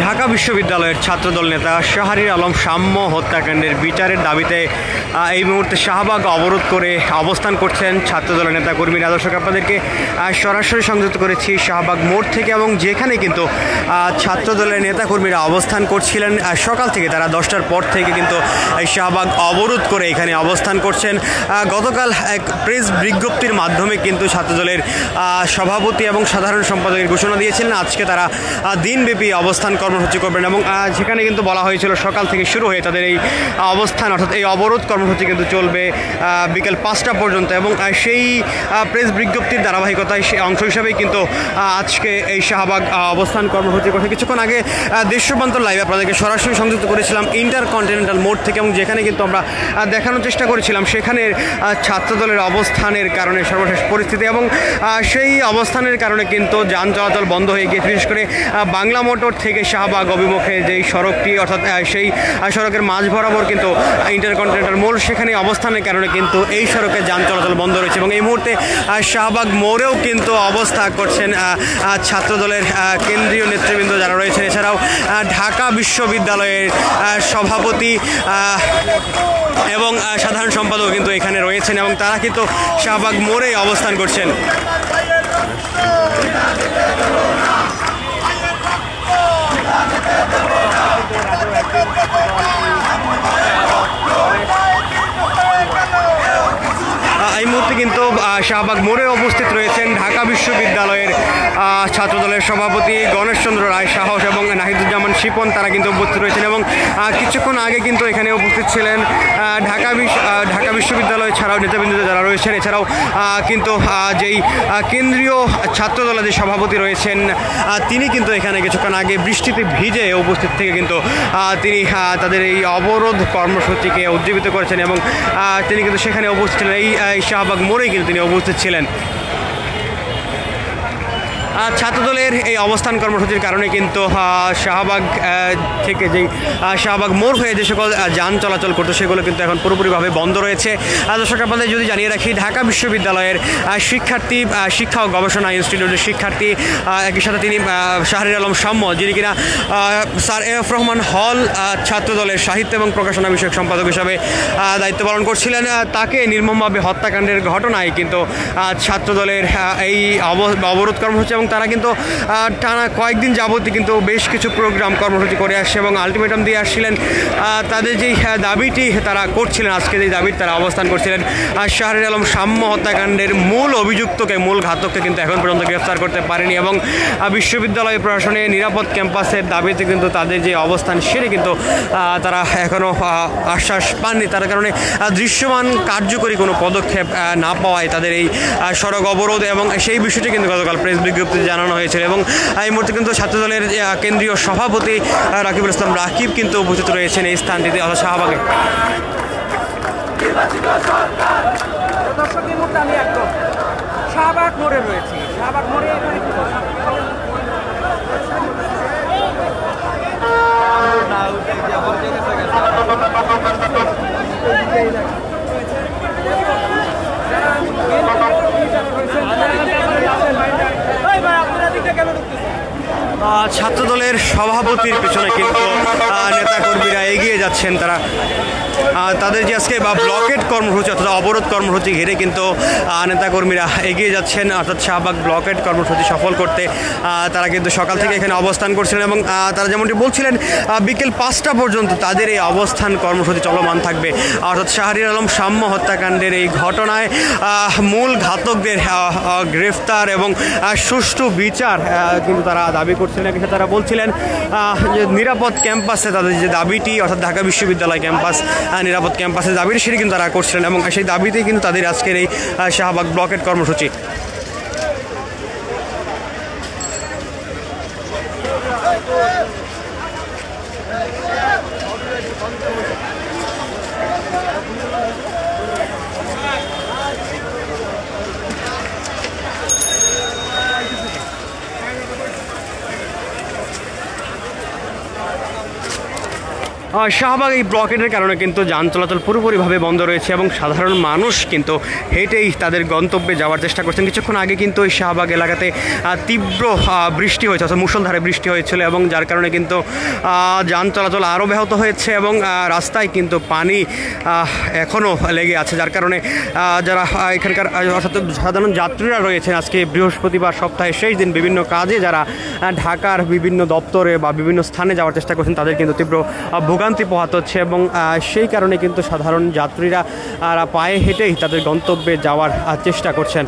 ঢাকা বিশ্ববিদ্যালয়ের ছাত্রদল নেতা শাহরির আলম সাম্য হত্যাকাণ্ডের বিচারের দাবিতে এই মুহূর্তে শাহবাগ অবরোধ করে অবস্থান করছেন ছাত্রদলের নেতা কর্মীরা। দর্শক, আপনাদেরকে সরাসরি সংযুক্ত করেছি শাহবাগ মোড় থেকে, এবং যেখানে কিন্তু ছাত্রদলের নেতাকর্মীরা অবস্থান করছিলেন সকাল থেকে। তারা 10টার পর থেকে কিন্তু এই শাহবাগ অবরোধ করে এখানে অবস্থান করছেন। গতকাল এক প্রেস বিজ্ঞপ্তির মাধ্যমে কিন্তু ছাত্রদলের সভাপতি এবং সাধারণ সম্পাদকের ঘোষণা দিয়েছিলেন আজকে তারা দিনব্যাপী অবস্থান কর্মসূচি করবেন, এবং যেখানে কিন্তু বলা হয়েছিল সকাল থেকে শুরু হয়ে তাদের এই অবস্থান অর্থাৎ এই অবরোধ কর্মসূচি কিন্তু চলবে বিকেল 5টা পর্যন্ত। এবং সেই প্রেস বিজ্ঞপ্তির ধারাবাহিকতায় সে অংশ হিসাবেই কিন্তু আজকে এই শাহবাগ অবস্থান কর্মসূচি করছে। কিছুক্ষণ আগে দেশ রূপান্তর লাইভে আপনাদেরকে সরাসরি সংযুক্ত করেছিলাম ইন্টারকন্টিনেন্টাল মোড় থেকে, এবং যেখানে কিন্তু আমরা দেখানোর চেষ্টা করেছিলাম সেখানের ছাত্রদলের অবস্থানের কারণে সর্বশেষ পরিস্থিতি, এবং সেই অবস্থানের কারণে কিন্তু যান চলাচল বন্ধ হয়ে গিয়ে বিশেষ করে বাংলা মোটর থেকে শাহবাগ অভিমুখে যেই সড়কটি অর্থাৎ সেই সড়কের মাঝ বরাবর কিন্তু ইন্টারকন্টিনেন্টাল মোড়, সেখানে অবস্থানের কারণে কিন্তু এই সড়কে যান চলাচল বন্ধ রয়েছে। এবং এই মুহূর্তে শাহবাগ মোড়েও কিন্তু অবস্থা করছেন ছাত্রদলের কেন্দ্রীয় নেতৃবৃন্দ যারা রয়েছেন, এছাড়াও ঢাকা বিশ্ববিদ্যালয়ের সভাপতি এবং সাধারণ সম্পাদক কিন্তু এখানে রয়েছেন, এবং তারা কিন্তু শাহবাগ মোড়ে অবস্থান করছেন। এই মুহূর্তে কিন্তু শাহবাগ মোড়ে উপস্থিত রয়েছেন ঢাকা বিশ্ববিদ্যালয়ের ছাত্রদলের সভাপতি গণেশচন্দ্র রায় সাহস এবং নাহিদুজ্জামান শিপন, তারা কিন্তু উপস্থিত রয়েছেন। এবং কিছুক্ষণ আগে কিন্তু এখানে উপস্থিত ছিলেন ঢাকা বিশ্ববিদ্যালয় ছাড়াও নেতৃবৃন্দ যারা রয়েছেন, এছাড়াও কিন্তু যেই কেন্দ্রীয় ছাত্রদলের যে সভাপতি রয়েছেন তিনি কিন্তু এখানে কিছুক্ষণ আগে বৃষ্টিতে ভিজে উপস্থিত থেকে কিন্তু তিনি তাদের এই অবরোধ কর্মসূচিকে উজ্জীবিত করেছেন, এবং তিনি কিন্তু সেখানে উপস্থিত ছিলেন। এই শাহবাগ মোড়েই কিন্তু তিনি উপস্থিত ছিলেন। ছাত্রদলের এই অবস্থান কর্মসূচির কারণে কিন্তু শাহবাগ থেকে যেই শাহবাগ মোড় হয়ে যে সকল যান চলাচল করতো সেগুলো কিন্তু এখন পুরোপুরিভাবে বন্ধ রয়েছে। দর্শক, আপনাদের যদি জানিয়ে রাখি, ঢাকা বিশ্ববিদ্যালয়ের শিক্ষার্থী শিক্ষা ও গবেষণা ইনস্টিটিউটের শিক্ষার্থী, একই সাথে তিনি শাহরির আলম সাম্য, যিনি কিনা স্যার এফ রহমান হল ছাত্রদলের সাহিত্য এবং প্রকাশনা বিষয়ক সম্পাদক হিসাবে দায়িত্ব পালন করছিলেন, তাকে নির্মমভাবে হত্যাকাণ্ডের ঘটনায় কিন্তু ছাত্রদলের এই অবরোধ কর্মসূচি, এবং তারা কিন্তু টানা কয়েকদিন যাবতই কিন্তু বেশ কিছু প্রোগ্রাম কর্মসূচি করে আসছে এবং আলটিমেটাম দিয়ে আসছিলেন। তাদের যেই দাবিটি তারা করছিলেন, আজকে যেই দাবিটি তারা অবস্থান করছিলেন, শাহরির আলম সাম্য হত্যাকাণ্ডের মূল অভিযুক্তকে, মূল ঘাতককে কিন্তু এখন পর্যন্ত গ্রেফতার করতে পারেনি, এবং বিশ্ববিদ্যালয় প্রশাসনে নিরাপদ ক্যাম্পাসের দাবিতে কিন্তু তাদের যে অবস্থান সেটি কিন্তু তারা এখনও আশ্বাস পাননি। তার কারণে দৃশ্যমান কার্যকরী কোনো পদক্ষেপ না পাওয়ায় তাদের এই সড়ক অবরোধ, এবং সেই বিষয়টি কিন্তু গতকাল প্রেস বিজ্ঞপ্তি জানানো হয়েছিল। এবং এই মুহূর্তে কিন্তু ছাত্রদলের কেন্দ্রীয় সভাপতি রাকিবুল ইসলাম রাকিব কিন্তু উপস্থিত রয়েছেন এই স্থানটিতে অর্থাৎ শাহবাগে। আমি একদম শাহবাগ মোড়ে রয়েছি। শাহবাগ মোড়ে ছাত্রদলের সভাপতির পেছনে কিন্তু নেতাকর্মীরা এগিয়ে যাচ্ছেন। তারা তাদের যে আজকে ব্লকেট কর্মসূচি অর্থাৎ অবরোধ কর্মসূচি ঘিরে কিন্তু নেতাকর্মীরা এগিয়ে যাচ্ছেন, অর্থাৎ শাহবাগ ব্লকেট কর্মসূচি সফল করতে তারা কিন্তু সকাল থেকে এখানে অবস্থান করছিলেন, এবং তারা যেমনটি বলছিলেন বিকেল 5টা পর্যন্ত তাদের এই অবস্থান কর্মসূচি চলমান থাকবে। অর্থাৎ শাহরির আলম সাম্য হত্যাকাণ্ডের এই ঘটনায় মূল ঘাতকদের গ্রেফতার এবং সুষ্ঠু বিচার কিন্তু তারা দাবি করছিলেন। তারা বলছিলেন যে নিরাপদ ক্যাম্পাসে তাদের যে দাবিটি অর্থাৎ ঢাকা বিশ্ববিদ্যালয় ক্যাম্পাস, নিরাপদ ক্যাম্পাসের দাবিটি সেটি কিন্তু তারা করছিলেন, এবং সেই দাবিতেই কিন্তু তাদের আজকের এই শাহবাগ ব্লকেট কর্মসূচি। শাহবাগ এই ব্লকেটের কারণে কিন্তু যান চলাচল পুরোপুরিভাবে বন্ধ রয়েছে এবং সাধারণ মানুষ কিন্তু হেঁটেই তাদের গন্তব্যে যাওয়ার চেষ্টা করছেন। কিছুক্ষণ আগে কিন্তু এই শাহবাগ এলাকাতে তীব্র বৃষ্টি হয়েছে, অর্থাৎ মুষলধারে বৃষ্টি হয়েছিল এবং যার কারণে কিন্তু যান চলাচল আরও ব্যাহত হয়েছে এবং রাস্তায় কিন্তু পানি এখনও লেগে আছে, যার কারণে যারা এখানকার অর্থাৎ সাধারণ যাত্রীরা রয়েছেন আজকে বৃহস্পতিবার সপ্তাহে শেষ দিন বিভিন্ন কাজে যারা ঢাকার বিভিন্ন দপ্তরে বা বিভিন্ন স্থানে যাওয়ার চেষ্টা করছেন তাদের কিন্তু তীব্র ভোগান্তি পোহাতে হচ্ছে এবং সেই কারণে কিন্তু সাধারণ যাত্রীরা পায়ে হেঁটেই তাদের গন্তব্যে যাওয়ার চেষ্টা করছেন।